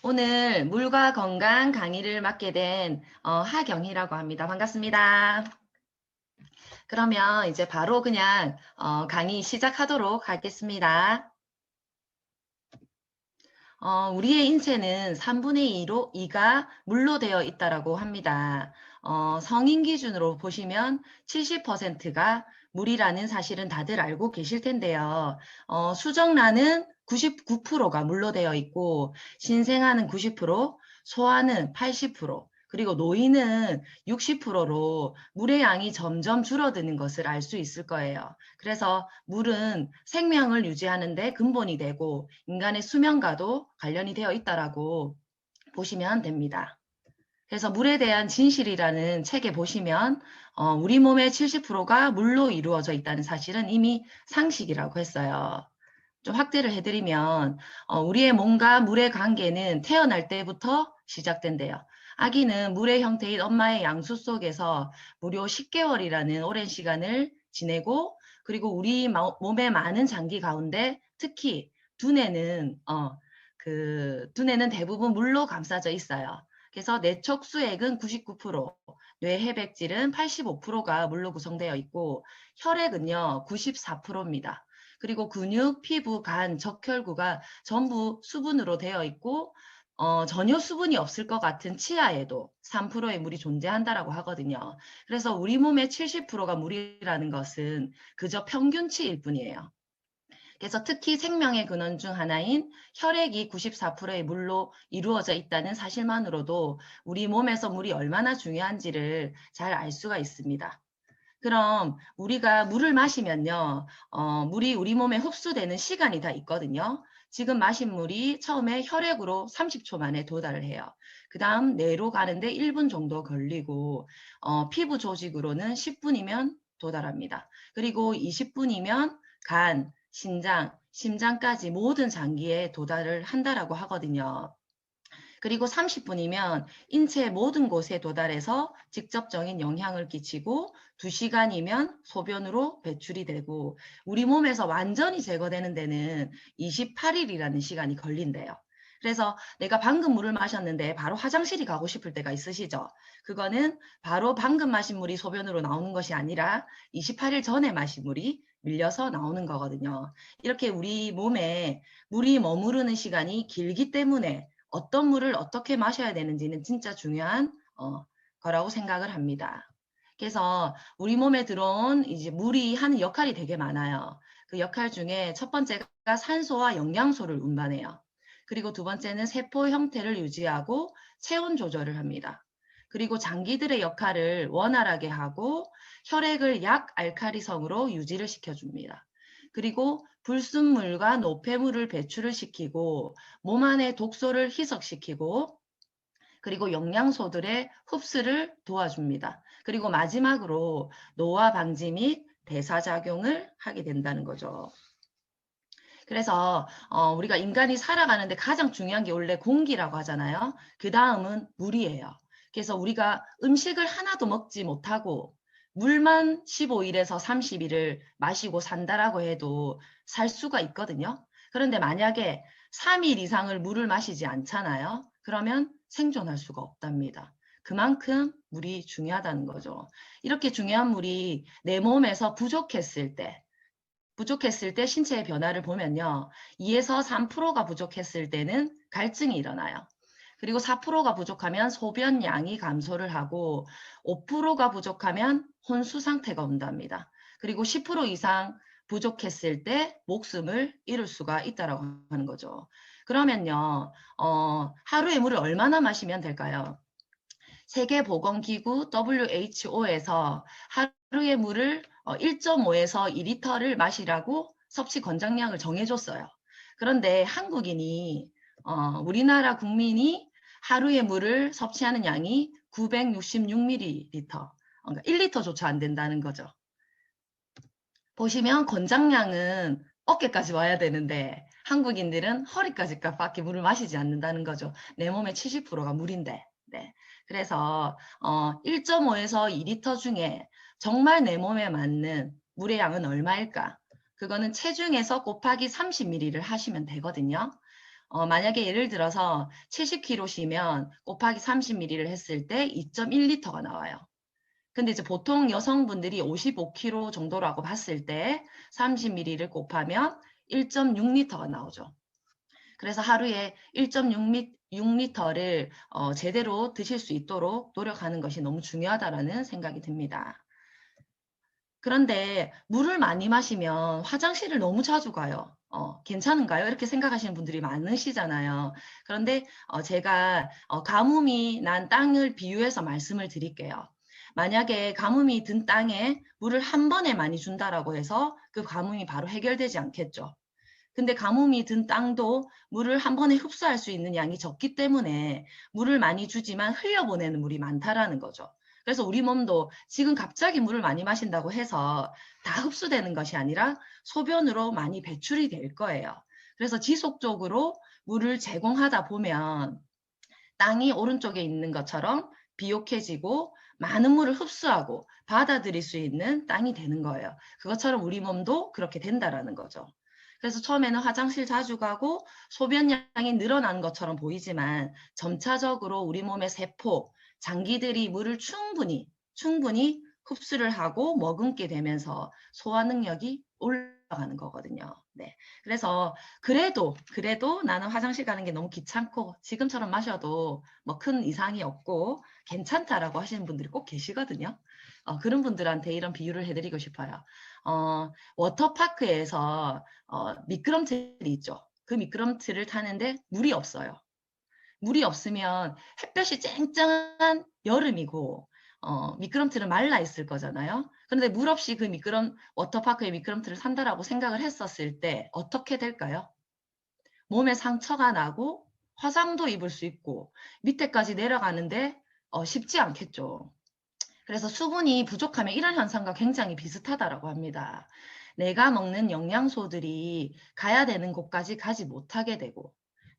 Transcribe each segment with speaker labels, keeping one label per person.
Speaker 1: 오늘 물과 건강 강의를 맡게 된 하경희라고 합니다. 반갑습니다. 그러면 이제 바로 그냥 강의 시작하도록 하겠습니다. 우리의 인체는 3분의 2가 물로 되어 있다고 합니다. 성인 기준으로 보시면 70%가 물이라는 사실은 다들 알고 계실 텐데요. 수정란은 99%가 물로 되어 있고 신생아는 90%, 소아는 80%, 그리고 노인은 60%로 물의 양이 점점 줄어드는 것을 알 수 있을 거예요. 그래서 물은 생명을 유지하는 데 근본이 되고 인간의 수명과도 관련이 되어 있다라고 보시면 됩니다. 그래서 물에 대한 진실이라는 책에 보시면 우리 몸의 70%가 물로 이루어져 있다는 사실은 이미 상식이라고 했어요. 좀 확대를 해드리면 우리의 몸과 물의 관계는 태어날 때부터 시작된대요. 아기는 물의 형태인 엄마의 양수 속에서 무려 10개월이라는 오랜 시간을 지내고 그리고 우리 몸의 많은 장기 가운데 특히 두뇌는 두뇌는 대부분 물로 감싸져 있어요. 그래서 내적 수액은 99%, 뇌 해백질은 85%가 물로 구성되어 있고 혈액은요 94%입니다. 그리고 근육, 피부, 간, 적혈구가 전부 수분으로 되어 있고 전혀 수분이 없을 것 같은 치아에도 3%의 물이 존재한다라고 하거든요. 그래서 우리 몸의 70%가 물이라는 것은 그저 평균치일 뿐이에요. 그래서 특히 생명의 근원 중 하나인 혈액이 94%의 물로 이루어져 있다는 사실만으로도 우리 몸에서 물이 얼마나 중요한지를 잘 알 수가 있습니다. 그럼 우리가 물을 마시면요, 물이 우리 몸에 흡수되는 시간이 다 있거든요. 지금 마신 물이 처음에 혈액으로 30초 만에 도달을 해요. 그 다음 뇌로 가는데 1분 정도 걸리고 피부 조직으로는 10분이면 도달합니다. 그리고 20분이면 간, 신장, 심장까지 모든 장기에 도달을 한다라고 하거든요. 그리고 30분이면 인체의 모든 곳에 도달해서 직접적인 영향을 끼치고 2시간이면 소변으로 배출이 되고 우리 몸에서 완전히 제거되는 데는 28일이라는 시간이 걸린대요. 그래서 내가 방금 물을 마셨는데 바로 화장실이 가고 싶을 때가 있으시죠? 그거는 바로 방금 마신 물이 소변으로 나오는 것이 아니라 28일 전에 마신 물이 밀려서 나오는 거거든요. 이렇게 우리 몸에 물이 머무르는 시간이 길기 때문에 어떤 물을 어떻게 마셔야 되는지는 진짜 중요한 거라고 생각을 합니다. 그래서 우리 몸에 들어온 이제 물이 하는 역할이 되게 많아요. 그 역할 중에 첫 번째가 산소와 영양소를 운반해요. 그리고 두 번째는 세포 형태를 유지하고 체온 조절을 합니다. 그리고 장기들의 역할을 원활하게 하고 혈액을 약알칼리성으로 유지를 시켜줍니다. 그리고 불순물과 노폐물을 배출을 시키고 몸 안의 독소를 희석시키고 그리고 영양소들의 흡수를 도와줍니다. 그리고 마지막으로 노화 방지 및 대사작용을 하게 된다는 거죠. 그래서 우리가 인간이 살아가는데 가장 중요한 게 원래 공기라고 하잖아요. 그 다음은 물이에요. 그래서 우리가 음식을 하나도 먹지 못하고 물만 15일에서 30일을 마시고 산다라고 해도 살 수가 있거든요. 그런데 만약에 3일 이상을 물을 마시지 않잖아요. 그러면 생존할 수가 없답니다. 그만큼 물이 중요하다는 거죠. 이렇게 중요한 물이 내 몸에서 부족했을 때 신체의 변화를 보면요. 2에서 3%가 부족했을 때는 갈증이 일어나요. 그리고 4%가 부족하면 소변량이 감소를 하고 5%가 부족하면 혼수 상태가 온답니다. 그리고 10% 이상 부족했을 때 목숨을 잃을 수가 있다고 하는 거죠. 그러면요, 하루에 물을 얼마나 마시면 될까요? 세계보건기구 WHO에서 하루에 물을 1.5에서 2리터를 마시라고 섭취 권장량을 정해줬어요. 그런데 한국인이 우리나라 국민이 하루에 물을 섭취하는 양이 966ml, 그러니까 1리터조차 안 된다는 거죠. 보시면 권장량은 어깨까지 와야 되는데 한국인들은 허리까지밖에 물을 마시지 않는다는 거죠. 내 몸의 70%가 물인데. 네. 그래서 1.5에서 2리터 중에 정말 내 몸에 맞는 물의 양은 얼마일까? 그거는 체중에서 곱하기 30ml를 하시면 되거든요. 만약에 예를 들어서 70kg시면 곱하기 30ml를 했을 때 2.1L가 나와요. 근데 이제 보통 여성분들이 55kg 정도라고 봤을 때 30ml를 곱하면 1.6L가 나오죠. 그래서 하루에 1.6L를 제대로 드실 수 있도록 노력하는 것이 너무 중요하다라는 생각이 듭니다. 그런데 물을 많이 마시면 화장실을 너무 자주 가요. 괜찮은가요? 이렇게 생각하시는 분들이 많으시잖아요. 그런데 제가 가뭄이 난 땅을 비유해서 말씀을 드릴게요. 만약에 가뭄이 든 땅에 물을 한 번에 많이 준다라고 해서 그 가뭄이 바로 해결되지 않겠죠. 근데 가뭄이 든 땅도 물을 한 번에 흡수할 수 있는 양이 적기 때문에 물을 많이 주지만 흘려보내는 물이 많다라는 거죠. 그래서 우리 몸도 지금 갑자기 물을 많이 마신다고 해서 다 흡수되는 것이 아니라 소변으로 많이 배출이 될 거예요. 그래서 지속적으로 물을 제공하다 보면 땅이 오른쪽에 있는 것처럼 비옥해지고 많은 물을 흡수하고 받아들일 수 있는 땅이 되는 거예요. 그것처럼 우리 몸도 그렇게 된다라는 거죠. 그래서 처음에는 화장실 자주 가고 소변량이 늘어나는 것처럼 보이지만 점차적으로 우리 몸의 세포, 장기들이 물을 충분히 흡수를 하고 머금게 되면서 소화 능력이 올라가는 거거든요. 네. 그래서 그래도 나는 화장실 가는 게 너무 귀찮고 지금처럼 마셔도 뭐 큰 이상이 없고 괜찮다라고 하시는 분들이 꼭 계시거든요. 그런 분들한테 이런 비유를 해드리고 싶어요. 워터파크에서 미끄럼틀이 있죠. 그 미끄럼틀을 타는데 물이 없어요. 물이 없으면 햇볕이 쨍쨍한 여름이고 미끄럼틀은 말라 있을 거잖아요. 그런데 물 없이 그 워터파크의 미끄럼틀을 산다라고 생각을 했었을 때 어떻게 될까요? 몸에 상처가 나고 화상도 입을 수 있고 밑에까지 내려가는데 쉽지 않겠죠. 그래서 수분이 부족하면 이런 현상과 굉장히 비슷하다라고 합니다. 내가 먹는 영양소들이 가야 되는 곳까지 가지 못하게 되고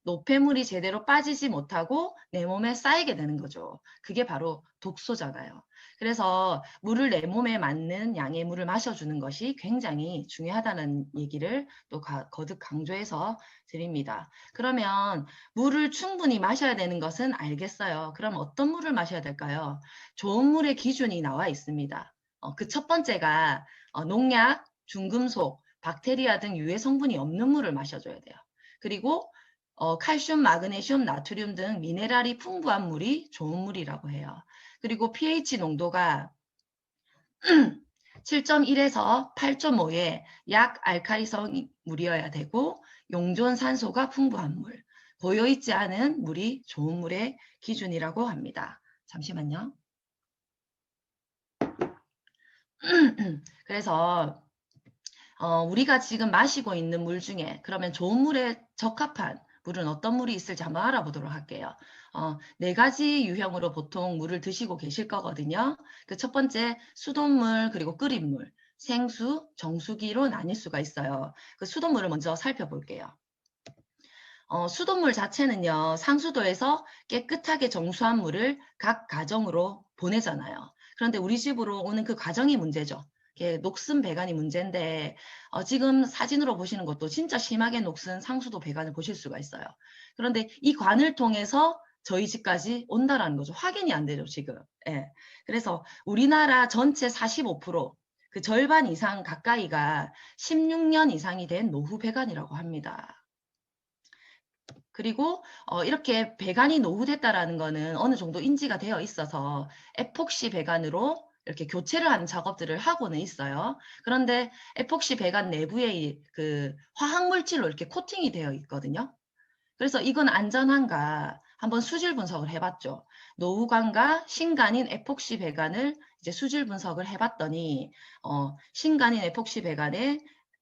Speaker 1: 노폐물이 제대로 빠지지 못하고 내 몸에 쌓이게 되는 거죠. 그게 바로 독소잖아요. 그래서 물을 내 몸에 맞는 양의 물을 마셔주는 것이 굉장히 중요하다는 얘기를 또 거듭 강조해서 드립니다. 그러면 물을 충분히 마셔야 되는 것은 알겠어요. 그럼 어떤 물을 마셔야 될까요? 좋은 물의 기준이 나와 있습니다. 그 첫 번째가 농약, 중금속, 박테리아 등 유해 성분이 없는 물을 마셔줘야 돼요. 그리고 칼슘, 마그네슘, 나트륨 등 미네랄이 풍부한 물이 좋은 물이라고 해요. 그리고 pH 농도가 7.1에서 8.5의 약 알칼리성 물이어야 되고 용존 산소가 풍부한 물, 고여있지 않은 물이 좋은 물의 기준이라고 합니다. 잠시만요. 그래서 우리가 지금 마시고 있는 물 중에 그러면 좋은 물에 적합한 물은 어떤 물이 있을지 한번 알아보도록 할게요. 네 가지 유형으로 보통 물을 드시고 계실 거거든요. 그 첫 번째 수돗물 그리고 끓인 물, 생수, 정수기로 나뉠 수가 있어요. 그 수돗물을 먼저 살펴볼게요. 수돗물 자체는요, 상수도에서 깨끗하게 정수한 물을 각 가정으로 보내잖아요. 그런데 우리 집으로 오는 그 과정이 문제죠. 이게 녹슨 배관이 문제인데 지금 사진으로 보시는 것도 진짜 심하게 녹슨 상수도 배관을 보실 수가 있어요. 그런데 이 관을 통해서 저희 집까지 온다라는 거죠. 확인이 안 되죠, 지금. 예. 그래서 우리나라 전체 45%, 그 절반 이상 가까이가 16년 이상이 된 노후 배관이라고 합니다. 그리고 이렇게 배관이 노후됐다라는 거는 어느 정도 인지가 되어 있어서 에폭시 배관으로 이렇게 교체를 하는 작업들을 하고는 있어요. 그런데 에폭시 배관 내부에 그 화학 물질로 이렇게 코팅이 되어 있거든요. 그래서 이건 안전한가 한번 수질 분석을 해봤죠. 노후관과 신관인 에폭시 배관을 이제 수질 분석을 해봤더니 신관인 에폭시 배관에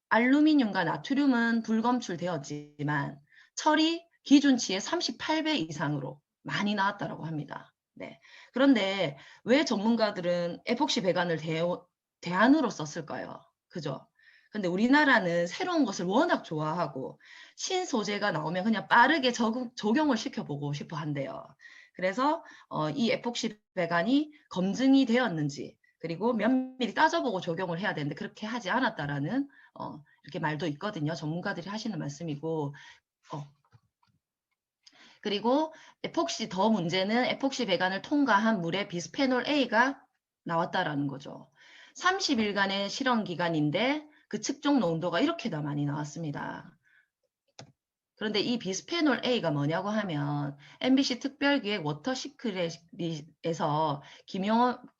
Speaker 1: 알루미늄과 나트륨은 불검출되었지만 철이 기준치의 38배 이상으로 많이 나왔다고 합니다. 네. 그런데 왜 전문가들은 에폭시 배관을 대안으로 썼을까요? 그죠? 근데 우리나라는 새로운 것을 워낙 좋아하고 신소재가 나오면 그냥 빠르게 적용을 시켜보고 싶어 한대요. 그래서 이 에폭시 배관이 검증이 되었는지 그리고 면밀히 따져보고 적용을 해야 되는데 그렇게 하지 않았다라는 이렇게 말도 있거든요. 전문가들이 하시는 말씀이고 그리고 에폭시 더 문제는 에폭시 배관을 통과한 물에 비스페놀 A가 나왔다라는 거죠. 30일간의 실험 기간인데 그 측정 농도가 이렇게나 많이 나왔습니다. 그런데 이 비스페놀 A가 뭐냐고 하면 MBC 특별기획 워터 시크릿에서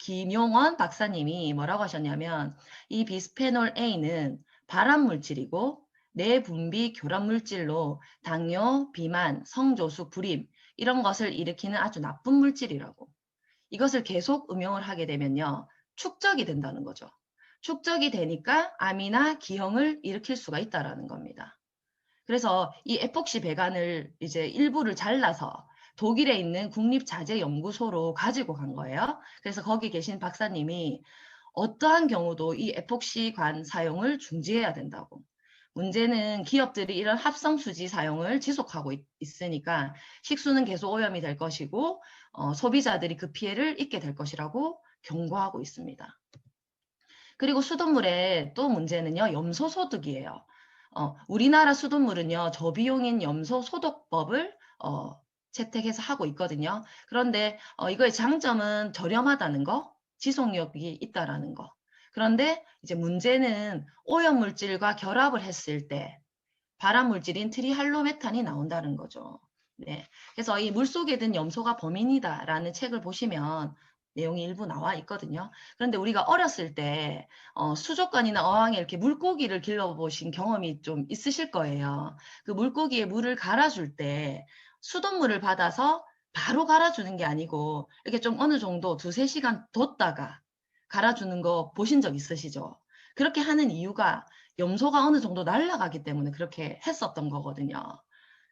Speaker 1: 김용원 박사님이 뭐라고 하셨냐면 이 비스페놀 A는 발암 물질이고 내분비 교란 물질로 당뇨, 비만, 성조숙, 불임 이런 것을 일으키는 아주 나쁜 물질이라고. 이것을 계속 음용을 하게 되면요. 축적이 된다는 거죠. 축적이 되니까 암이나 기형을 일으킬 수가 있다라는 겁니다. 그래서 이 에폭시 배관을 이제 일부를 잘라서 독일에 있는 국립자재연구소로 가지고 간 거예요. 그래서 거기 계신 박사님이 어떠한 경우도 이 에폭시 관 사용을 중지해야 된다고. 문제는 기업들이 이런 합성수지 사용을 지속하고 있으니까 식수는 계속 오염이 될 것이고 소비자들이 그 피해를 입게 될 것이라고 경고하고 있습니다. 그리고 수돗물의 또 문제는요. 염소 소득이에요. 우리나라 수돗물은요. 저비용인 염소 소독법을 채택해서 하고 있거든요. 그런데 이거의 장점은 저렴하다는 거, 지속력이 있다라는 거. 그런데 이제 문제는 오염물질과 결합을 했을 때 발암물질인 트리할로메탄이 나온다는 거죠. 네. 그래서 이 물속에 든 염소가 범인이다라는 책을 보시면 내용이 일부 나와 있거든요. 그런데 우리가 어렸을 때 수족관이나 어항에 이렇게 물고기를 길러보신 경험이 좀 있으실 거예요. 그 물고기에 물을 갈아줄 때 수돗물을 받아서 바로 갈아주는 게 아니고 이렇게 좀 어느 정도 2~3시간 뒀다가 갈아주는 거 보신 적 있으시죠? 그렇게 하는 이유가 염소가 어느 정도 날아가기 때문에 그렇게 했었던 거거든요.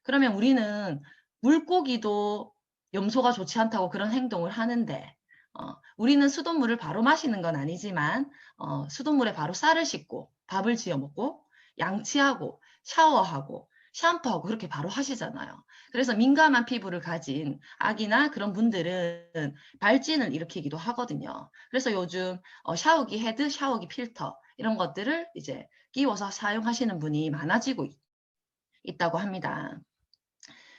Speaker 1: 그러면 우리는 물고기도 염소가 좋지 않다고 그런 행동을 하는데 우리는 수돗물을 바로 마시는 건 아니지만 수돗물에 바로 쌀을 씻고 밥을 지어 먹고 양치하고 샤워하고 샴푸하고 그렇게 바로 하시잖아요. 그래서 민감한 피부를 가진 아기나 그런 분들은 발진을 일으키기도 하거든요. 그래서 요즘 샤워기 헤드, 샤워기 필터 이런 것들을 이제 끼워서 사용하시는 분이 많아지고 있다고 합니다.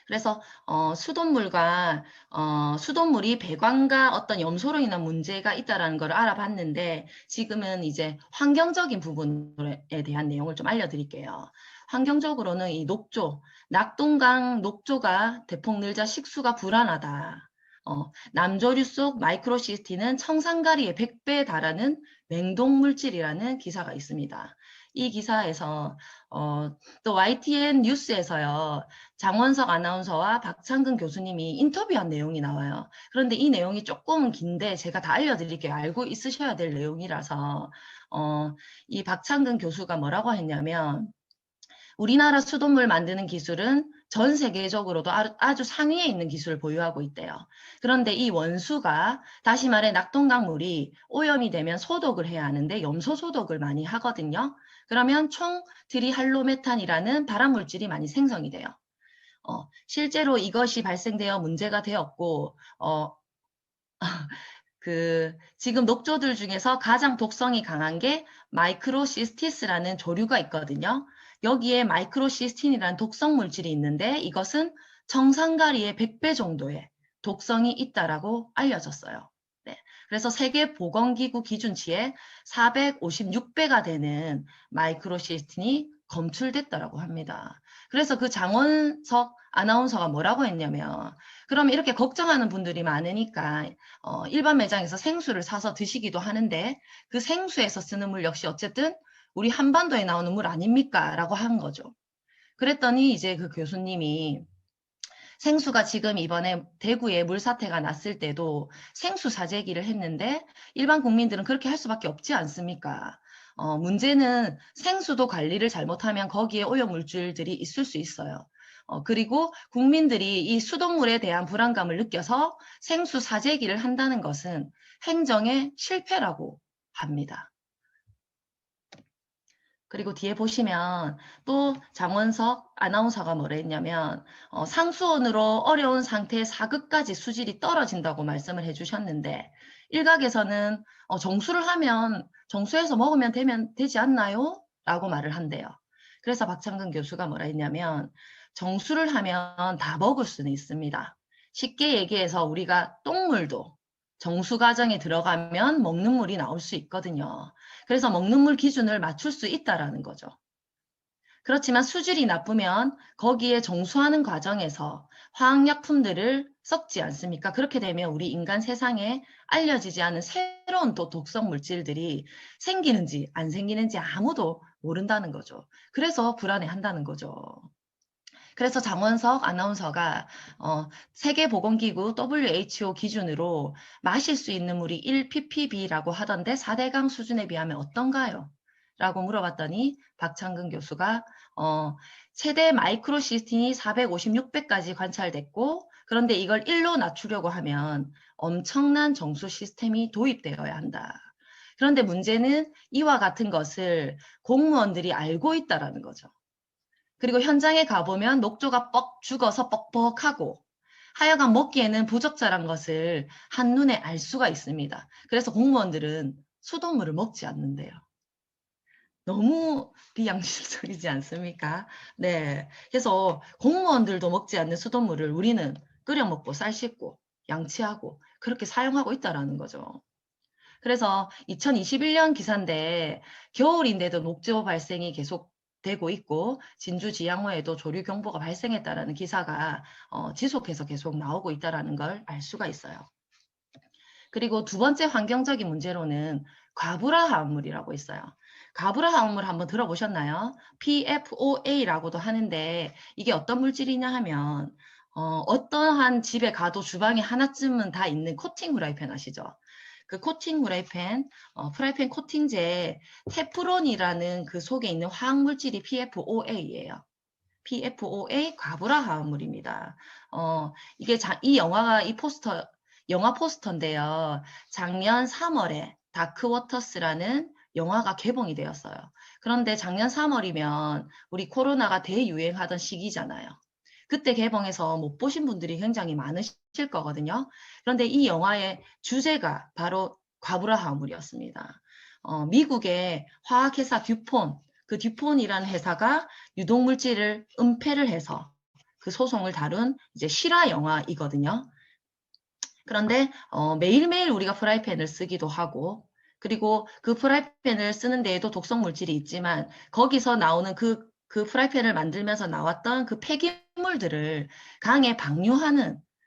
Speaker 1: 그래서 수돗물이 배관과 어떤 염소로 인한 문제가 있다라는 걸 알아봤는데 지금은 이제 환경적인 부분에 대한 내용을 좀 알려드릴게요. 환경적으로는 이 녹조, 낙동강 녹조가 대폭 늘자 식수가 불안하다. 남조류 속 마이크로시스틴은 청산가리의 100배에 달하는 맹독물질이라는 기사가 있습니다. 이 기사에서 또 YTN 뉴스에서요. 장원석 아나운서와 박창근 교수님이 인터뷰한 내용이 나와요. 그런데 이 내용이 조금 긴데 제가 다 알려드릴게요. 알고 있으셔야 될 내용이라서 이 박창근 교수가 뭐라고 했냐면 우리나라 수돗물 만드는 기술은 전 세계적으로도 아주 상위에 있는 기술을 보유하고 있대요. 그런데 이 원수가 다시 말해 낙동강물이 오염이 되면 소독을 해야 하는데 염소 소독을 많이 하거든요. 그러면 총 트리할로메탄이라는 발암물질이 많이 생성이 돼요. 실제로 이것이 발생되어 문제가 되었고 지금 녹조들 중에서 가장 독성이 강한 게 마이크로시스티스라는 조류가 있거든요. 여기에 마이크로시스틴이라는 독성 물질이 있는데 이것은 청산가리의 100배 정도의 독성이 있다라고 알려졌어요. 네. 그래서 세계보건기구 기준치에 456배가 되는 마이크로시스틴이 검출됐다라고 합니다. 그래서 그 장원석 아나운서가 뭐라고 했냐면 그럼 이렇게 걱정하는 분들이 많으니까 일반 매장에서 생수를 사서 드시기도 하는데 그 생수에서 쓰는 물 역시 어쨌든 우리 한반도에 나오는 물 아닙니까? 라고 한 거죠. 그랬더니 이제 그 교수님이 생수가 지금 이번에 대구에 물사태가 났을 때도 생수 사재기를 했는데 일반 국민들은 그렇게 할 수밖에 없지 않습니까? 문제는 생수도 관리를 잘못하면 거기에 오염물질들이 있을 수 있어요. 그리고 국민들이 이 수돗물에 대한 불안감을 느껴서 생수 사재기를 한다는 것은 행정의 실패라고 합니다. 그리고 뒤에 보시면 또 장원석 아나운서가 뭐라 했냐면 상수원으로 어려운 상태의 4급까지 수질이 떨어진다고 말씀을 해주셨는데 일각에서는 정수를 하면 정수해서 먹으면 되지 않나요? 라고 말을 한대요. 그래서 박창근 교수가 뭐라 했냐면 정수를 하면 다 먹을 수는 있습니다. 쉽게 얘기해서 우리가 똥물도 정수 과정에 들어가면 먹는 물이 나올 수 있거든요. 그래서 먹는 물 기준을 맞출 수 있다라는 거죠. 그렇지만 수질이 나쁘면 거기에 정수하는 과정에서 화학약품들을 섞지 않습니까? 그렇게 되면 우리 인간 세상에 알려지지 않은 새로운 또 독성 물질들이 생기는지 안 생기는지 아무도 모른다는 거죠. 그래서 불안해한다는 거죠. 그래서 장원석 아나운서가 세계보건기구 WHO 기준으로 마실 수 있는 물이 1ppb라고 하던데 4대강 수준에 비하면 어떤가요? 라고 물어봤더니 박창근 교수가 최대 마이크로시스틴이 450, 600까지 관찰됐고 그런데 이걸 1로 낮추려고 하면 엄청난 정수 시스템이 도입되어야 한다. 그런데 문제는 이와 같은 것을 공무원들이 알고 있다라는 거죠. 그리고 현장에 가보면 녹조가 뻑 죽어서 뻑뻑하고 하여간 먹기에는 부적절한 것을 한눈에 알 수가 있습니다. 그래서 공무원들은 수돗물을 먹지 않는데요. 너무 비양심적이지 않습니까? 네. 그래서 공무원들도 먹지 않는 수돗물을 우리는 끓여 먹고 쌀 씻고 양치하고 그렇게 사용하고 있다라는 거죠. 그래서 2021년 기사인데 겨울인데도 녹조 발생이 계속되고 있고 진주 지양호에도 조류 경보가 발생했다라는 기사가 지속해서 계속 나오고 있다라는 걸 알 수가 있어요. 그리고 두 번째 환경적인 문제로는 과부라 화합물이라고 있어요. 과부라 화합물 한번 들어보셨나요? PFOA라고도 하는데 이게 어떤 물질이냐 하면 어떠한 집에 가도 주방에 하나쯤은 다 있는 코팅 후라이팬 아시죠? 그 코팅 후라이팬, 프라이팬 코팅제 테프론이라는 그 속에 있는 화학물질이 PFOA예요. PFOA 과부라 화합물입니다. 이게 이 영화가 영화 포스터인데요. 작년 3월에 다크워터스라는 영화가 개봉이 되었어요. 그런데 작년 3월이면 우리 코로나가 대유행하던 시기잖아요. 그때 개봉해서 못 보신 분들이 굉장히 많으실 거거든요. 그런데 이 영화의 주제가 바로 과부라 화합물이었습니다. 미국의 화학회사 듀폰, 그 듀폰이라는 회사가 유독물질을 은폐를 해서 그 소송을 다룬 이제 실화 영화이거든요. 그런데 매일매일 우리가 프라이팬을 쓰기도 하고 그리고 그 프라이팬을 쓰는 데에도 독성 물질이 있지만 거기서 나오는 그 프라이팬을 만들면서 나왔던 그 폐기물들을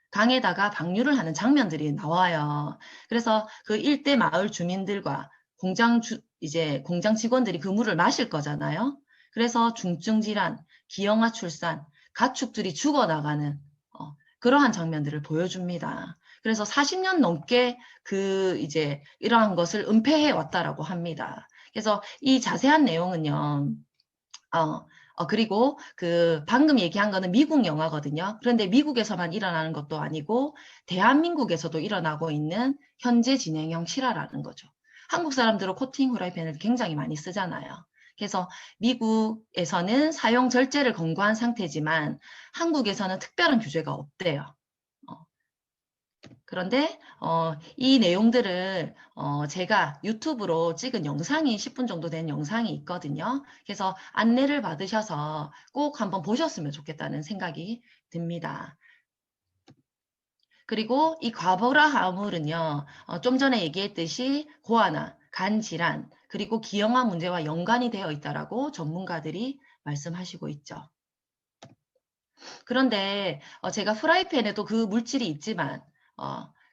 Speaker 1: 강에다가 방류를 하는 장면들이 나와요. 그래서 그 일대 마을 주민들과 이제 공장 직원들이 그 물을 마실 거잖아요. 그래서 중증 질환, 기형아 출산, 가축들이 죽어나가는 그러한 장면들을 보여줍니다. 그래서 40년 넘게 이제 이러한 것을 은폐해 왔다라고 합니다. 그래서 이 자세한 내용은요, 그리고 방금 얘기한 거는 미국 영화거든요. 그런데 미국에서만 일어나는 것도 아니고 대한민국에서도 일어나고 있는 현재 진행형 실화라는 거죠. 한국 사람들은 코팅 후라이팬을 굉장히 많이 쓰잖아요. 그래서 미국에서는 사용 절제를 권고한 상태지만 한국에서는 특별한 규제가 없대요. 그런데 이 내용들을 제가 유튜브로 찍은 영상이 10분 정도 된 영상이 있거든요. 그래서 안내를 받으셔서 꼭 한번 보셨으면 좋겠다는 생각이 듭니다. 그리고 이 과부라 화합물은요. 좀 전에 얘기했듯이 고아나 간 질환 그리고 기형아 문제와 연관이 되어 있다라고 전문가들이 말씀하시고 있죠. 그런데 제가 프라이팬에도 그 물질이 있지만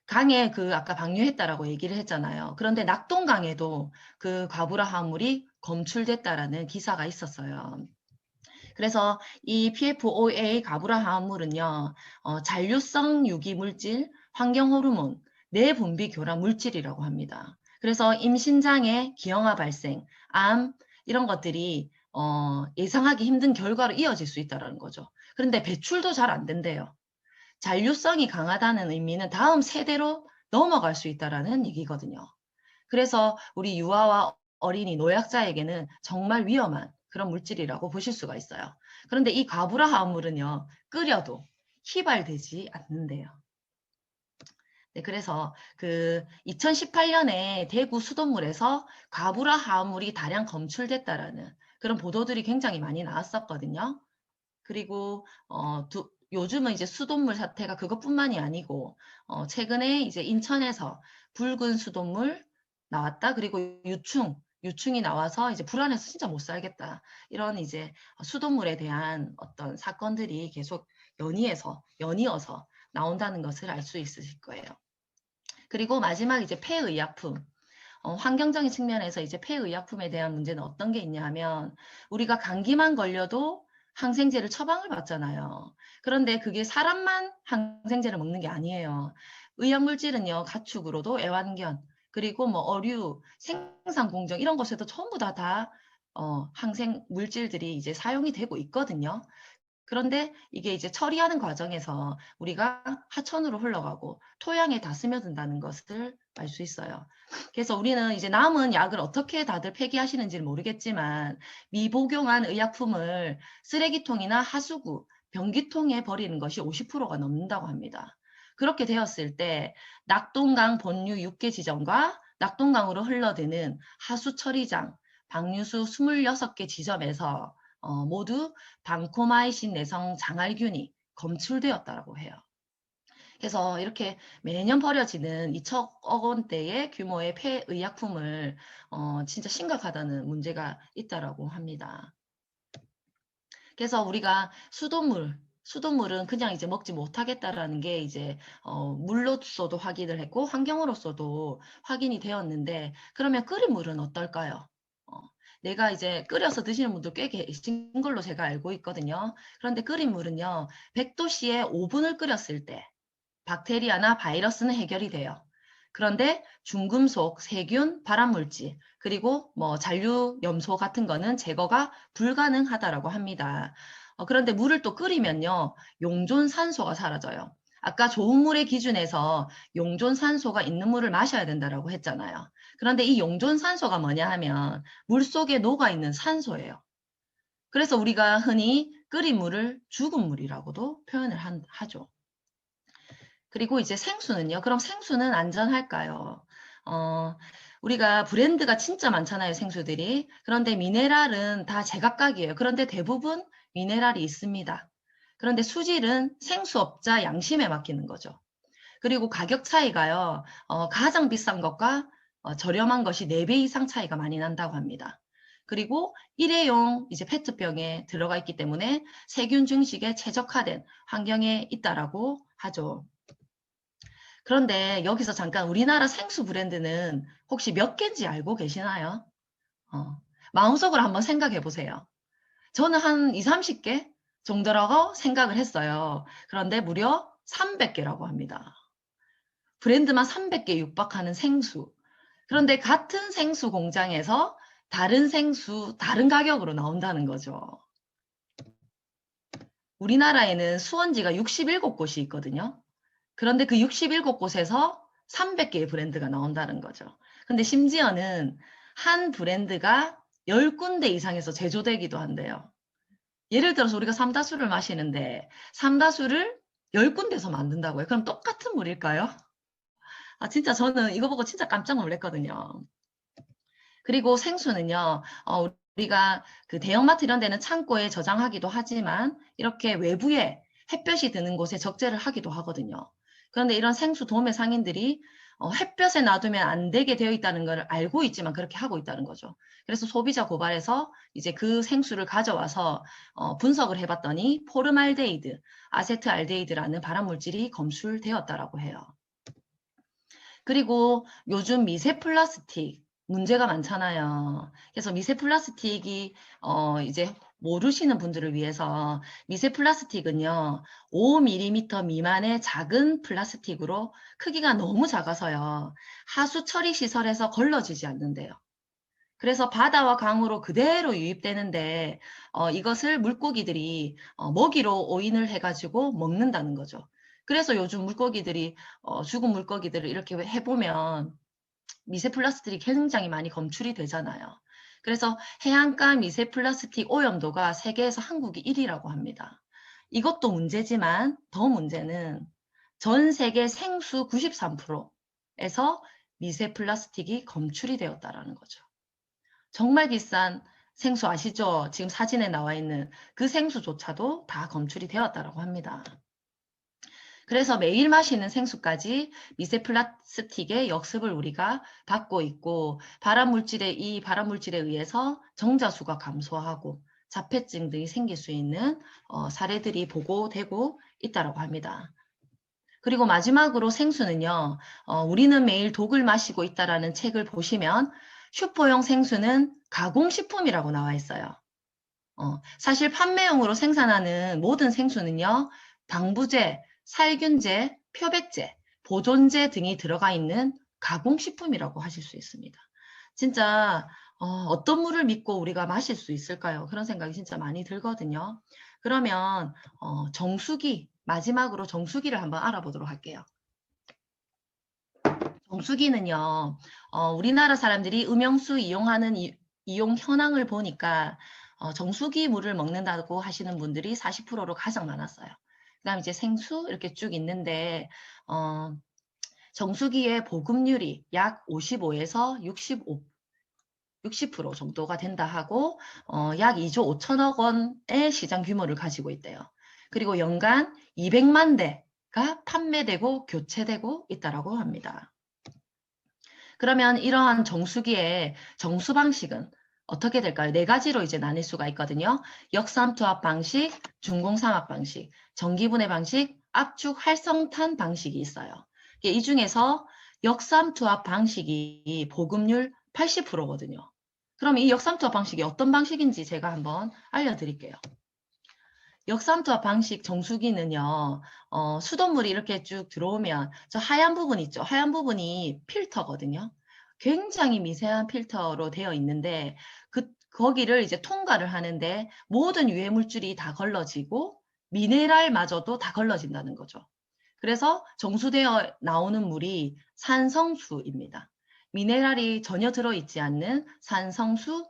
Speaker 1: 강에 아까 방류했다라고 얘기를 했잖아요. 그런데 낙동강에도 그 과부라 화합물이 검출됐다라는 기사가 있었어요. 그래서 이 PFOA 과부라 화합물은요, 잔류성 유기물질, 환경호르몬, 내분비 교란 물질이라고 합니다. 그래서 임신장애, 기형아 발생, 암 이런 것들이 예상하기 힘든 결과로 이어질 수 있다는 거죠. 그런데 배출도 잘 안 된대요. 잔류성이 강하다는 의미는 다음 세대로 넘어갈 수 있다는 얘기거든요. 그래서 우리 유아와 어린이, 노약자에게는 정말 위험한 그런 물질이라고 보실 수가 있어요. 그런데 이 과부라 화합물은요, 끓여도 휘발되지 않는데요. 네, 그래서 2018년에 대구 수돗물에서 과부라 화합물이 다량 검출됐다라는 그런 보도들이 굉장히 많이 나왔었거든요. 그리고 요즘은 이제 수돗물 사태가 그것뿐만이 아니고 최근에 이제 인천에서 붉은 수돗물 나왔다. 그리고 유충이 나와서 이제 불안해서 진짜 못 살겠다. 이런 이제 수돗물에 대한 어떤 사건들이 계속 연이어서 나온다는 것을 알 수 있으실 거예요. 그리고 마지막 이제 폐의약품. 환경적인 측면에서 이제 폐의약품에 대한 문제는 어떤 게 있냐 하면 우리가 감기만 걸려도 항생제를 처방을 받잖아요. 그런데 그게 사람만 항생제를 먹는 게 아니에요. 의약물질은요, 가축으로도 애완견, 그리고 뭐 어류, 생산 공정 이런 것에도 전부 다 항생 물질들이 이제 사용이 되고 있거든요. 그런데 이게 이제 처리하는 과정에서 우리가 하천으로 흘러가고 토양에 다 스며든다는 것을 알 수 있어요. 그래서 우리는 이제 남은 약을 어떻게 다들 폐기하시는지는 모르겠지만 미복용한 의약품을 쓰레기통이나 하수구, 변기통에 버리는 것이 50%가 넘는다고 합니다. 그렇게 되었을 때 낙동강 본류 육개 지점과 낙동강으로 흘러드는 하수 처리장, 방류수 26개 지점에서 모두 방코마이신 내성 장알균이 검출되었다고 해요. 그래서 이렇게 매년 버려지는 2천억 원대의 규모의 폐의약품을 진짜 심각하다는 문제가 있다라고 합니다. 그래서 우리가 수돗물은 그냥 이제 먹지 못하겠다라는 게 이제 물로서도 확인을 했고 환경으로서도 확인이 되었는데 그러면 끓인 물은 어떨까요? 내가 이제 끓여서 드시는 분들 꽤 계신 걸로 제가 알고 있거든요. 그런데 끓인 물은요, 100도씨에 5분을 끓였을 때 박테리아나 바이러스는 해결이 돼요. 그런데 중금속, 세균, 발암물질, 그리고 뭐 잔류 염소 같은 거는 제거가 불가능하다라고 합니다. 그런데 물을 또 끓이면요, 용존 산소가 사라져요. 아까 좋은 물의 기준에서 용존 산소가 있는 물을 마셔야 된다라고 했잖아요. 그런데 이 용존 산소가 뭐냐 하면 물 속에 녹아 있는 산소예요. 그래서 우리가 흔히 끓인 물을 죽은 물이라고도 표현을 하죠. 그리고 이제 생수는요. 그럼 생수는 안전할까요? 우리가 브랜드가 진짜 많잖아요, 생수들이. 그런데 미네랄은 다 제각각이에요. 그런데 대부분 미네랄이 있습니다. 그런데 수질은 생수업자 양심에 맡기는 거죠. 그리고 가격 차이가요. 가장 비싼 것과 저렴한 것이 4배 이상 차이가 많이 난다고 합니다. 그리고 일회용 이제 페트병에 들어가 있기 때문에 세균 증식에 최적화된 환경에 있다라고 하죠. 그런데 여기서 잠깐 우리나라 생수 브랜드는 혹시 몇 개인지 알고 계시나요? 마음속으로 한번 생각해 보세요. 저는 한 2, 30개 정도라고 생각을 했어요. 그런데 무려 300개라고 합니다. 브랜드만 300개 육박하는 생수. 그런데 같은 생수 공장에서 다른 생수, 다른 가격으로 나온다는 거죠. 우리나라에는 수원지가 67곳이 있거든요. 그런데 그 67곳에서 300개의 브랜드가 나온다는 거죠. 근데 심지어는 한 브랜드가 10군데 이상에서 제조되기도 한대요. 예를 들어서 우리가 삼다수를 마시는데 삼다수를 10군데서 만든다고요. 그럼 똑같은 물일까요? 진짜 저는 이거 보고 진짜 깜짝 놀랐거든요. 그리고 생수는요, 우리가 그 대형마트 이런 데는 창고에 저장하기도 하지만 이렇게 외부에 햇볕이 드는 곳에 적재를 하기도 하거든요. 그런데 이런 생수 도매 상인들이 햇볕에 놔두면 안 되게 되어 있다는 걸 알고 있지만 그렇게 하고 있다는 거죠. 그래서 소비자 고발해서 이제 그 생수를 가져와서 분석을 해봤더니 포름알데히드, 아세트알데히드라는 발암물질이 검출되었다라고 해요. 그리고 요즘 미세 플라스틱 문제가 많잖아요. 그래서 미세 플라스틱이 이제 모르시는 분들을 위해서 미세 플라스틱은요, 5mm 미만의 작은 플라스틱으로 크기가 너무 작아서요, 하수 처리 시설에서 걸러지지 않는데요. 그래서 바다와 강으로 그대로 유입되는데 이것을 물고기들이 먹이로 오인을 해가지고 먹는다는 거죠. 그래서 요즘 물고기들이 죽은 물고기들을 이렇게 해보면 미세 플라스틱이 굉장히 많이 검출이 되잖아요. 그래서 해안가 미세 플라스틱 오염도가 세계에서 한국이 1위라고 합니다. 이것도 문제지만 더 문제는 전 세계 생수 93%에서 미세 플라스틱이 검출이 되었다라는 거죠. 정말 비싼 생수 아시죠? 지금 사진에 나와 있는 그 생수조차도 다 검출이 되었다고 합니다. 그래서 매일 마시는 생수까지 미세 플라스틱의 역습을 우리가 받고 있고 이 발암물질에 의해서 정자수가 감소하고 자폐증 등이 생길 수 있는 사례들이 보고되고 있다고 합니다. 그리고 마지막으로 생수는요. 우리는 매일 독을 마시고 있다라는 책을 보시면 슈퍼용 생수는 가공식품이라고 나와 있어요. 사실 판매용으로 생산하는 모든 생수는요. 방부제, 살균제, 표백제, 보존제 등이 들어가 있는 가공식품이라고 하실 수 있습니다. 진짜 어떤 물을 믿고 우리가 마실 수 있을까요? 그런 생각이 진짜 많이 들거든요. 그러면 정수기, 마지막으로 정수기를 한번 알아보도록 할게요. 정수기는요, 우리나라 사람들이 음용수 이용하는 이용 현황을 보니까 정수기 물을 먹는다고 하시는 분들이 40%로 가장 많았어요. 그 다음 이제 생수 이렇게 쭉 있는데 정수기의 보급률이 약 55에서 60% 정도가 된다 하고 약 2조 5천억 원의 시장 규모를 가지고 있대요. 그리고 연간 200만 대가 판매되고 교체되고 있다고 합니다. 그러면 이러한 정수기의 정수 방식은 어떻게 될까요? 네 가지로 이제 나뉠 수가 있거든요. 역삼투압 방식, 중공삼압 방식, 전기분해 방식, 압축 활성탄 방식이 있어요. 이 중에서 역삼투압 방식이 보급률 80%거든요. 그럼 이 역삼투압 방식이 어떤 방식인지 제가 한번 알려드릴게요. 역삼투압 방식 정수기는요, 수돗물이 이렇게 쭉 들어오면 저 하얀 부분 있죠? 하얀 부분이 필터거든요. 굉장히 미세한 필터로 되어 있는데 거기를 이제 통과를 하는데 모든 유해 물질이 다 걸러지고 미네랄마저도 다 걸러진다는 거죠. 그래서 정수되어 나오는 물이 산성수입니다. 미네랄이 전혀 들어있지 않는 산성수,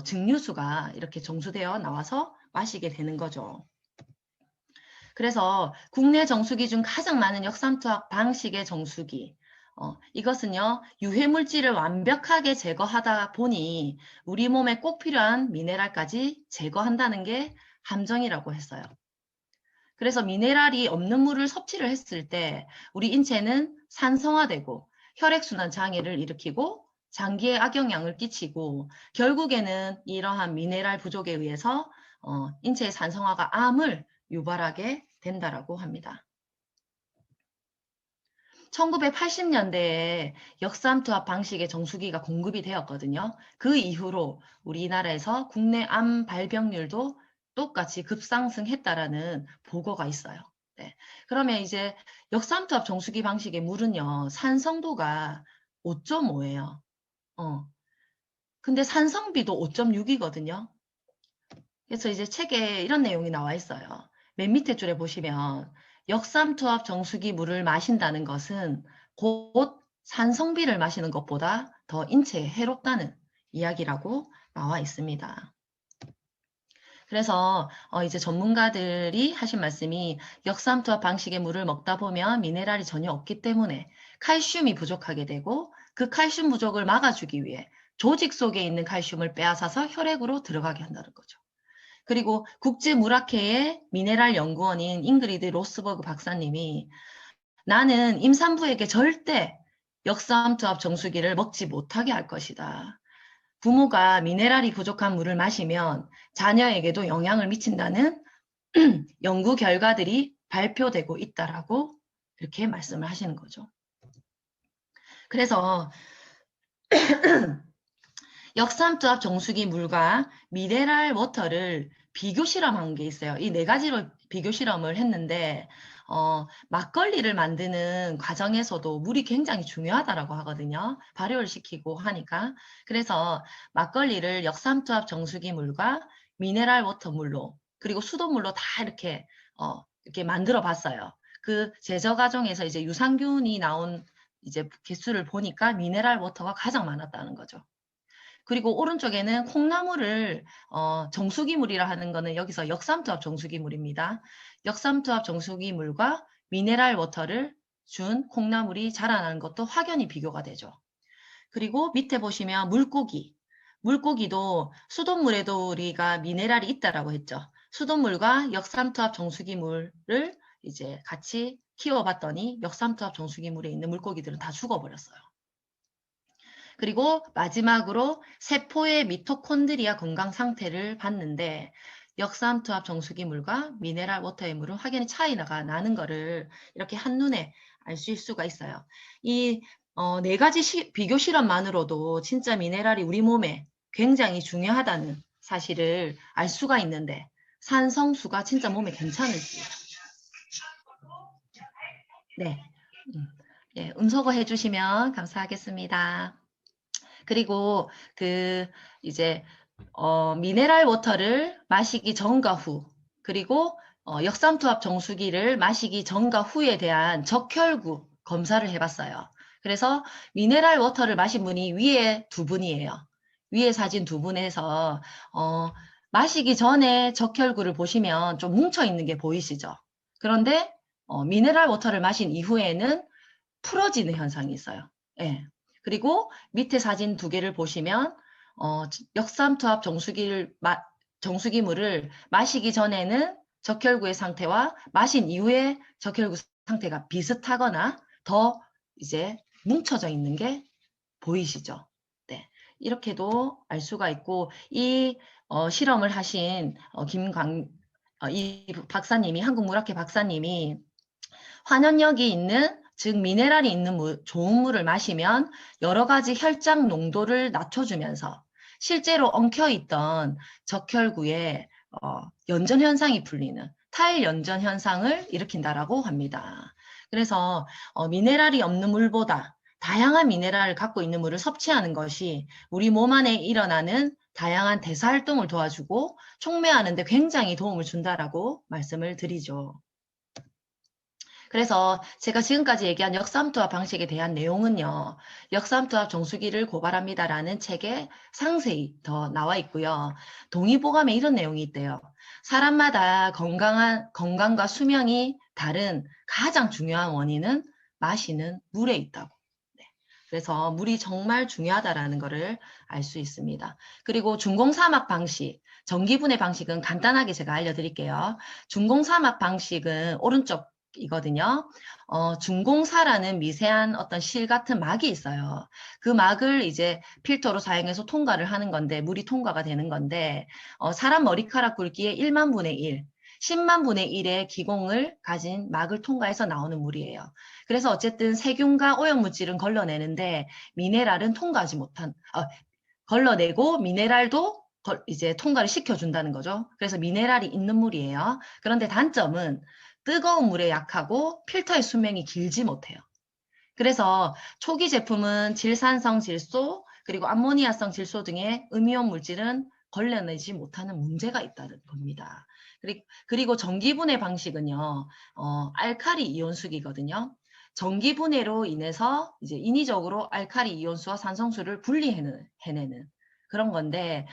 Speaker 1: 증류수가 이렇게 정수되어 나와서 마시게 되는 거죠. 그래서 국내 정수기 중 가장 많은 역삼투압 방식의 정수기, 이것은요, 유해물질을 완벽하게 제거하다 보니 우리 몸에 꼭 필요한 미네랄까지 제거한다는 게 함정이라고 했어요. 그래서 미네랄이 없는 물을 섭취를 했을 때 우리 인체는 산성화되고 혈액순환 장애를 일으키고 장기에 악영향을 끼치고 결국에는 이러한 미네랄 부족에 의해서 인체의 산성화가 암을 유발하게 된다라고 합니다. 1980년대에 역삼투압 방식의 정수기가 공급이 되었거든요. 그 이후로 우리나라에서 국내 암 발병률도 똑같이 급상승했다라는 보고가 있어요. 네. 그러면 이제 역삼투압 정수기 방식의 물은요, 산성도가 5.5예요. 근데 산성비도 5.6이거든요. 그래서 이제 책에 이런 내용이 나와 있어요. 맨 밑에 줄에 보시면 역삼투압 정수기 물을 마신다는 것은 곧 산성비를 마시는 것보다 더 인체에 해롭다는 이야기라고 나와 있습니다. 그래서 이제 전문가들이 하신 말씀이 역삼투압 방식의 물을 먹다 보면 미네랄이 전혀 없기 때문에 칼슘이 부족하게 되고 그 칼슘 부족을 막아주기 위해 조직 속에 있는 칼슘을 빼앗아서 혈액으로 들어가게 한다는 거죠. 그리고 국제물학회의 미네랄 연구원인 잉그리드 로스버그 박사님이 나는 임산부에게 절대 역삼투압 정수기를 먹지 못하게 할 것이다. 부모가 미네랄이 부족한 물을 마시면 자녀에게도 영향을 미친다는 연구 결과들이 발표되고 있다라고 이렇게 말씀을 하시는 거죠. 그래서 역삼투압 정수기 물과 미네랄 워터를 비교 실험한 게 있어요. 이 네 가지로 비교 실험을 했는데 막걸리를 만드는 과정에서도 물이 굉장히 중요하다고 하거든요. 발효를 시키고 하니까. 그래서 막걸리를 역삼투압 정수기 물과 미네랄 워터 물로 그리고 수돗물로 다 이렇게 만들어 봤어요. 그 제저 과정에서 이제 유산균이 나온 이제 개수를 보니까 미네랄 워터가 가장 많았다는 거죠. 그리고 오른쪽에는 콩나물을 정수기물이라 하는 거는 여기서 역삼투압 정수기물입니다. 역삼투압 정수기물과 미네랄 워터를 준 콩나물이 자라나는 것도 확연히 비교가 되죠. 그리고 밑에 보시면 물고기. 물고기도 수돗물에도 우리가 미네랄이 있다라고 했죠. 수돗물과 역삼투압 정수기물을 이제 같이 키워봤더니 역삼투압 정수기물에 있는 물고기들은 다 죽어버렸어요. 그리고 마지막으로 세포의 미토콘드리아 건강 상태를 봤는데 역삼투압 정수기물과 미네랄 워터의 물은 확연히 차이가 나는 거를 이렇게 한눈에 알 수 있을 수가 있어요. 이 네 가지 비교 실험만으로도 진짜 미네랄이 우리 몸에 굉장히 중요하다는 사실을 알 수가 있는데 산성수가 진짜 몸에 괜찮을지. 네. 예, 음소거 해주시면 감사하겠습니다. 그리고 이제 미네랄 워터를 마시기 전과 후, 그리고 역삼투압 정수기를 마시기 전과 후에 대한 적혈구 검사를 해봤어요. 그래서 미네랄 워터를 마신 분이 위에 두 분이에요. 위에 사진 두 분에서 마시기 전에 적혈구를 보시면 좀 뭉쳐있는 게 보이시죠? 그런데 미네랄 워터를 마신 이후에는 풀어지는 현상이 있어요. 예. 그리고 밑에 사진 두 개를 보시면 역삼투압 정수기물을 마시기 전에는 적혈구의 상태와 마신 이후에 적혈구 상태가 비슷하거나 더 이제 뭉쳐져 있는 게 보이시죠? 네. 이렇게도 알 수가 있고 이 실험을 하신 이 박사님이 한국물학회 박사님이 환원력이 있는 즉 미네랄이 있는 좋은 물을 마시면 여러 가지 혈장 농도를 낮춰주면서 실제로 엉켜있던 적혈구의 연전 현상이 풀리는 탈연전 현상을 일으킨다라고 합니다. 그래서 미네랄이 없는 물보다 다양한 미네랄을 갖고 있는 물을 섭취하는 것이 우리 몸 안에 일어나는 다양한 대사 활동을 도와주고 촉매하는 데 굉장히 도움을 준다라고 말씀을 드리죠. 그래서 제가 지금까지 얘기한 역삼투압 방식에 대한 내용은요. 역삼투압 정수기를 고발합니다라는 책에 상세히 더 나와 있고요. 동의보감에 이런 내용이 있대요. 사람마다 건강과 수명이 다른 가장 중요한 원인은 마시는 물에 있다고. 네. 그래서 물이 정말 중요하다라는 것을 알 수 있습니다. 그리고 중공사막 방식, 전기분해 방식은 간단하게 제가 알려드릴게요. 중공사막 방식은 오른쪽 이거든요. 중공사라는 미세한 어떤 실 같은 막이 있어요. 그 막을 이제 필터로 사용해서 통과를 하는 건데 물이 통과가 되는 건데 사람 머리카락 굵기의 1만 분의 1, 10만 분의 1의 기공을 가진 막을 통과해서 나오는 물이에요. 그래서 어쨌든 세균과 오염물질은 걸러내는데 미네랄은 통과하지 못한 걸러내고 미네랄도 이제 통과를 시켜준다는 거죠. 그래서 미네랄이 있는 물이에요. 그런데 단점은 뜨거운 물에 약하고 필터의 수명이 길지 못해요. 그래서 초기 제품은 질산성 질소 그리고 암모니아성 질소 등의 음이온 물질은 걸러내지 못하는 문제가 있다는 겁니다. 그리고 전기분해 방식은요, 알카리 이온수기거든요. 전기분해로 인해서 이제 인위적으로 알카리 이온수와 산성수를 분리해내는 그런 건데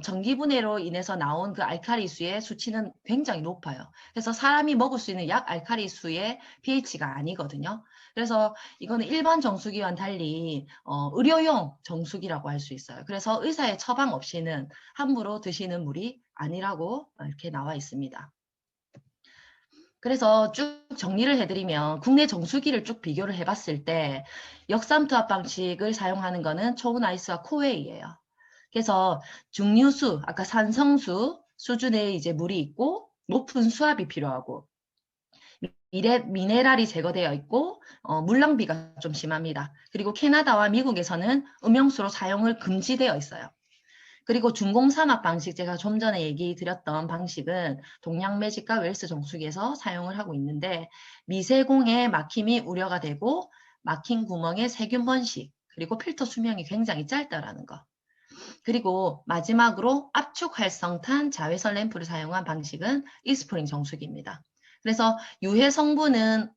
Speaker 1: 전기분해로 인해서 나온 그 알카리수의 수치는 굉장히 높아요. 그래서 사람이 먹을 수 있는 약 알카리수의 pH가 아니거든요. 그래서 이거는 일반 정수기와는 달리 의료용 정수기라고 할 수 있어요. 그래서 의사의 처방 없이는 함부로 드시는 물이 아니라고 이렇게 나와 있습니다. 그래서 쭉 정리를 해드리면 국내 정수기를 쭉 비교를 해봤을 때 역삼투압 방식을 사용하는 거는 초은아이스와 코웨이예요. 그래서 중류수, 아까 산성수 수준의 이제 물이 있고 높은 수압이 필요하고 미네랄이 제거되어 있고 물낭비가 좀 심합니다. 그리고 캐나다와 미국에서는 음용수로 사용을 금지되어 있어요. 그리고 중공사막 방식, 제가 좀 전에 얘기 드렸던 방식은 동양매직과 웰스 정수기에서 사용을 하고 있는데 미세공의 막힘이 우려가 되고 막힌 구멍에 세균 번식, 그리고 필터 수명이 굉장히 짧다라는 거. 그리고 마지막으로 압축 활성탄 자외선 램프를 사용한 방식은 이스프링 정수기입니다. 그래서 유해 성분은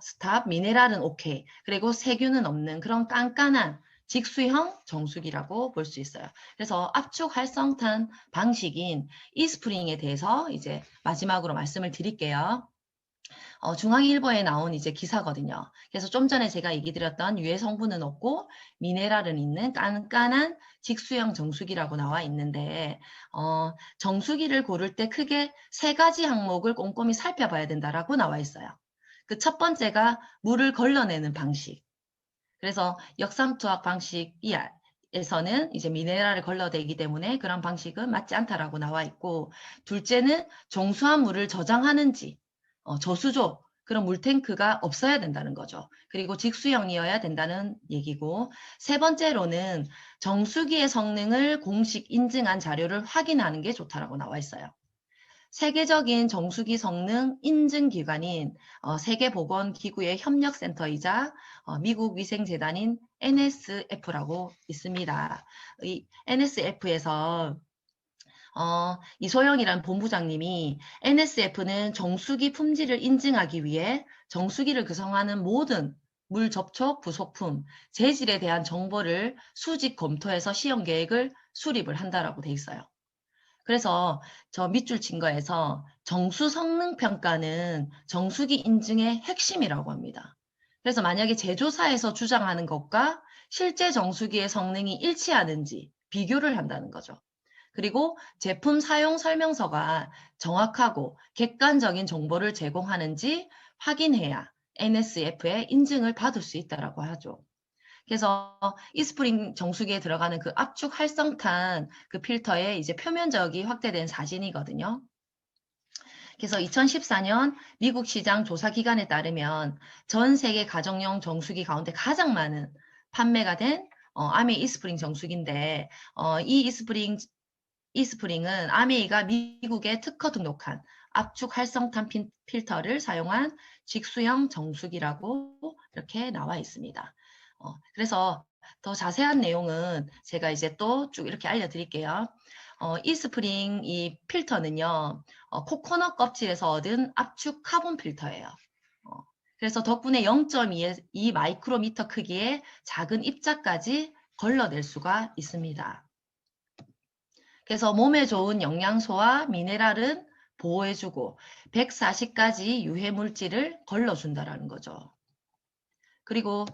Speaker 1: 스탑, 미네랄은 오케이, 그리고 세균은 없는 그런 깐깐한 직수형 정수기라고 볼 수 있어요. 그래서 압축 활성탄 방식인 이스프링에 대해서 이제 마지막으로 말씀을 드릴게요. 중앙일보에 나온 이제 기사거든요. 그래서 좀 전에 제가 얘기 드렸던 유해 성분은 없고 미네랄은 있는 깐깐한 직수형 정수기라고 나와 있는데 정수기를 고를 때 크게 세 가지 항목을 꼼꼼히 살펴봐야 된다라고 나와 있어요. 그 첫 번째가 물을 걸러내는 방식. 그래서 역삼투압 방식에서는 이제 미네랄을 걸러내기 때문에 그런 방식은 맞지 않다라고 나와 있고, 둘째는 정수한 물을 저장하는지 저수조 그런 물탱크가 없어야 된다는 거죠. 그리고 직수형이어야 된다는 얘기고, 세 번째로는 정수기의 성능을 공식 인증한 자료를 확인하는 게 좋다라고 나와 있어요. 세계적인 정수기 성능 인증 기관인 세계보건기구의 협력센터이자 미국 위생재단인 NSF라고 있습니다. 이 NSF에서 이소영이란 본부장님이 NSF는 정수기 품질을 인증하기 위해 정수기를 구성하는 모든 물 접촉 부속품, 재질에 대한 정보를 수직 검토해서 시험 계획을 수립을 한다라고 돼 있어요. 그래서 저 밑줄 친 거에서 정수 성능 평가는 정수기 인증의 핵심이라고 합니다. 그래서 만약에 제조사에서 주장하는 것과 실제 정수기의 성능이 일치하는지 비교를 한다는 거죠. 그리고 제품 사용 설명서가 정확하고 객관적인 정보를 제공하는지 확인해야 NSF의 인증을 받을 수 있다고 하죠. 그래서 이스프링 정수기에 들어가는 그 압축 활성탄 그 필터의 이제 표면적이 확대된 사진이거든요. 그래서 2014년 미국 시장 조사 기관에 따르면 전 세계 가정용 정수기 가운데 가장 많은 판매가 된 아메이 이스프링 정수기인데 이 이스프링은 아메이가 미국에 특허 등록한 압축 활성탄 필터를 사용한 직수형 정수기라고 이렇게 나와 있습니다. 그래서 더 자세한 내용은 제가 이제 또 쭉 이렇게 알려드릴게요. 이스프링 이 필터는요, 코코넛 껍질에서 얻은 압축 카본 필터예요. 그래서 덕분에 0.2 마이크로미터 크기의 작은 입자까지 걸러낼 수가 있습니다. 그래서 몸에 좋은 영양소와 미네랄은 보호해주고 140가지 유해 물질을 걸러준다라는 거죠. 그리고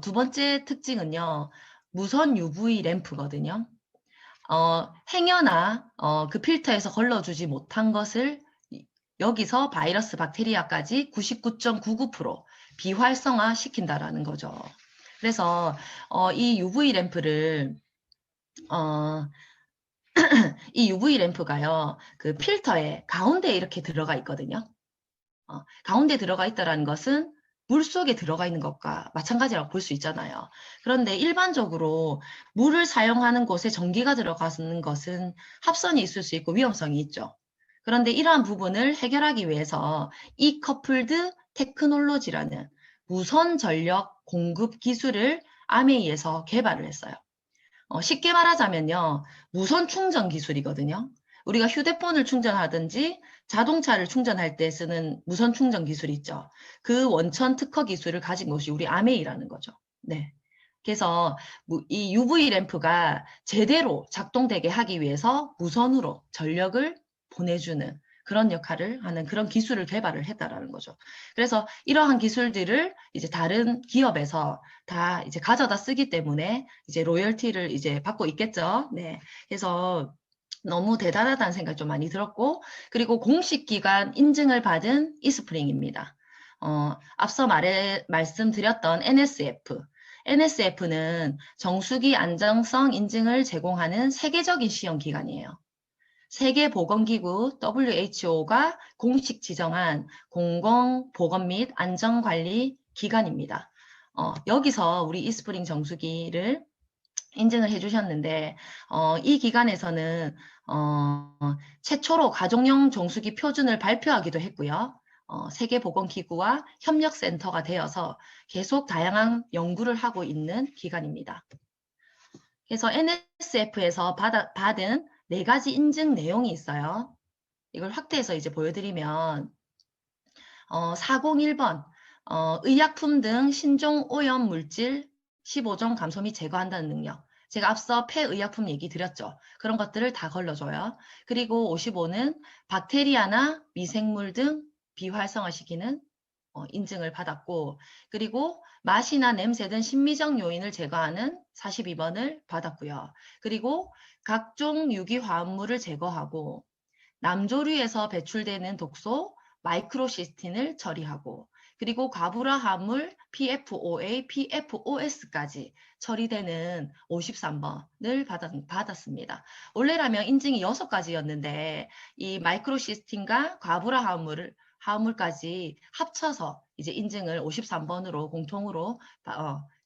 Speaker 1: 두 번째 특징은요. 무선 UV 램프거든요. 행여나 그 필터에서 걸러주지 못한 것을 여기서 바이러스 박테리아까지 99.99% 비활성화 시킨다라는 거죠. 그래서 이 UV 램프를 이 UV 램프가요. 그 필터에 가운데 이렇게 들어가 있거든요. 가운데 들어가 있다는 것은 물속에 들어가 있는 것과 마찬가지라고 볼 수 있잖아요. 그런데 일반적으로 물을 사용하는 곳에 전기가 들어가는 것은 합선이 있을 수 있고 위험성이 있죠. 그런데 이러한 부분을 해결하기 위해서 이커플드 테크놀로지라는 무선 전력 공급 기술을 아메이에서 개발을 했어요. 쉽게 말하자면요. 무선 충전 기술이거든요. 우리가 휴대폰을 충전하든지 자동차를 충전할 때 쓰는 무선 충전 기술 있죠. 그 원천 특허 기술을 가진 것이 우리 아메이라는 거죠. 네. 그래서 이 UV 램프가 제대로 작동되게 하기 위해서 무선으로 전력을 보내주는 그런 역할을 하는 그런 기술을 개발을 했다라는 거죠. 그래서 이러한 기술들을 이제 다른 기업에서 다 이제 가져다 쓰기 때문에 이제 로열티를 이제 받고 있겠죠. 네. 그래서 너무 대단하다는 생각이 좀 많이 들었고, 그리고 공식 기관 인증을 받은 이스프링입니다. 앞서 말씀드렸던 NSF. NSF는 정수기 안정성 인증을 제공하는 세계적인 시험 기관이에요. 세계보건기구 WHO가 공식 지정한 공공보건 및 안전관리 기관입니다. 여기서 우리 이스프링 정수기를 인증을 해주셨는데 이 기관에서는 최초로 가정용 정수기 표준을 발표하기도 했고요. 세계보건기구와 협력센터가 되어서 계속 다양한 연구를 하고 있는 기관입니다. 그래서 NSF에서 받은 4가지 인증 내용이 있어요. 이걸 확대해서 이제 보여드리면 401번 의약품 등 신종 오염 물질 15종 감소 및 제거한다는 능력. 제가 앞서 폐의약품 얘기 드렸죠. 그런 것들을 다 걸러줘요. 그리고 55는 박테리아나 미생물 등 비활성화시키는 인증을 받았고, 그리고 맛이나 냄새 등 심미적 요인을 제거하는 42번을 받았고요. 그리고 각종 유기화합물을 제거하고 남조류에서 배출되는 독소 마이크로시스틴을 처리하고, 그리고 가부라 화합물 PFOA, PFOS까지 처리되는 53번을 받았습니다. 원래라면 인증이 6가지였는데 이 마이크로시스틴과 가부라 화합물까지 합쳐서 이제 인증을 53번으로 공통으로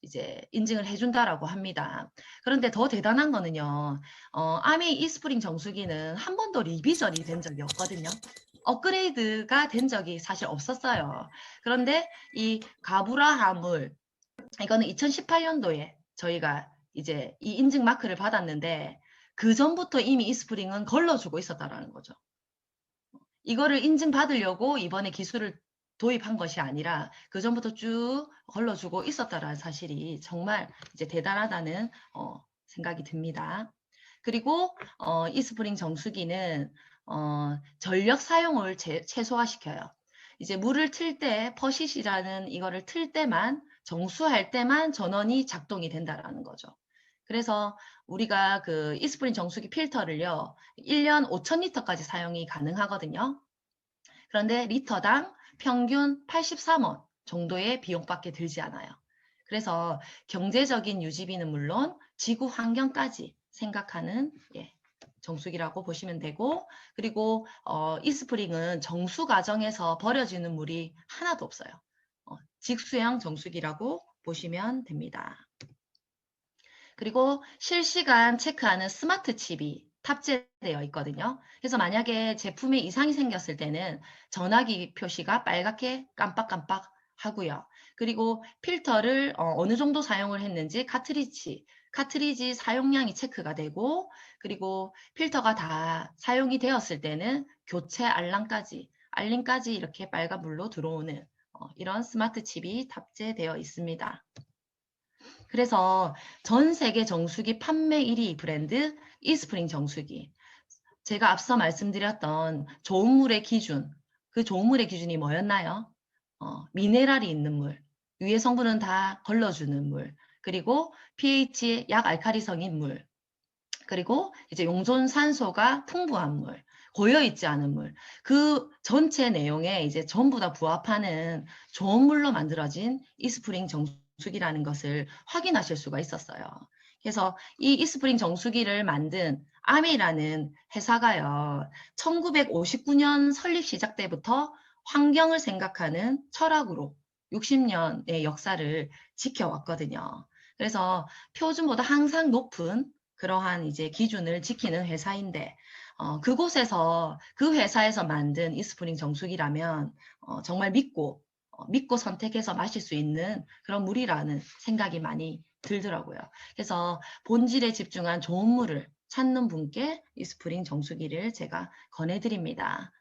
Speaker 1: 이제 인증을 해준다라고 합니다. 그런데 더 대단한 거는요. 아메이 이스프링 정수기는 한 번도 리비전이 된 적이 없거든요. 업그레이드가 된 적이 사실 없었어요. 그런데 이 가부라 화물, 이거는 2018년도에 저희가 이제 이 인증 마크를 받았는데 그 전부터 이미 이스프링은 걸러주고 있었다라는 거죠. 이거를 인증받으려고 이번에 기술을 도입한 것이 아니라 그 전부터 쭉 걸러주고 있었다라는 사실이 정말 이제 대단하다는 생각이 듭니다. 그리고 이스프링 정수기는 전력 사용을 최소화시켜요. 이제 물을 틀 때 퍼싯이라는 이거를 틀 때만 정수할 때만 전원이 작동이 된다라는 거죠. 그래서 우리가 그 이스프링 정수기 필터를요, 1년 5,000리터까지 사용이 가능하거든요. 그런데 리터당 평균 83원 정도의 비용밖에 들지 않아요. 그래서 경제적인 유지비는 물론 지구 환경까지 생각하는 정수기라고 보시면 되고, 그리고 이스프링은 정수 과정에서 버려지는 물이 하나도 없어요. 직수형 정수기라고 보시면 됩니다. 그리고 실시간 체크하는 스마트 칩이 탑재되어 있거든요. 그래서 만약에 제품에 이상이 생겼을 때는 전화기 표시가 빨갛게 깜빡깜빡 하고요. 그리고 필터를 어느 정도 사용을 했는지 카트리지 사용량이 체크가 되고, 그리고 필터가 다 사용이 되었을 때는 교체 알림까지 이렇게 빨간 불로 들어오는 이런 스마트 칩이 탑재되어 있습니다. 그래서 전 세계 정수기 판매 1위 브랜드 이스프링 정수기. 제가 앞서 말씀드렸던 좋은 물의 기준, 그 좋은 물의 기준이 뭐였나요? 미네랄이 있는 물, 유해 성분은 다 걸러주는 물, 그리고 pH 약 알칼리성인 물, 그리고 이제 용존 산소가 풍부한 물, 고여있지 않은 물, 그 전체 내용에 이제 전부 다 부합하는 좋은 물로 만들어진 이스프링 정수기라는 것을 확인하실 수가 있었어요. 그래서 이 이스프링 정수기를 만든 아메이라는 회사가요, 1959년 설립 시작 때부터 환경을 생각하는 철학으로 60년의 역사를 지켜왔거든요. 그래서 표준보다 항상 높은 그러한 이제 기준을 지키는 회사인데, 그곳에서 그 회사에서 만든 이스프링 정수기라면 정말 믿고 선택해서 마실 수 있는 그런 물이라는 생각이 많이 들더라고요. 그래서 본질에 집중한 좋은 물을 찾는 분께 이스프링 정수기를 제가 권해드립니다.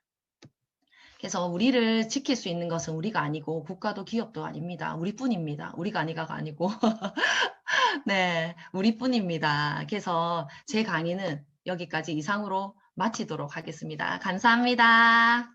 Speaker 1: 그래서 우리를 지킬 수 있는 것은 우리가 아니고 국가도 기업도 아닙니다. 우리뿐입니다. 우리가 아니가가 아니고. 네, 우리뿐입니다. 그래서 제 강의는 여기까지 이상으로 마치도록 하겠습니다. 감사합니다.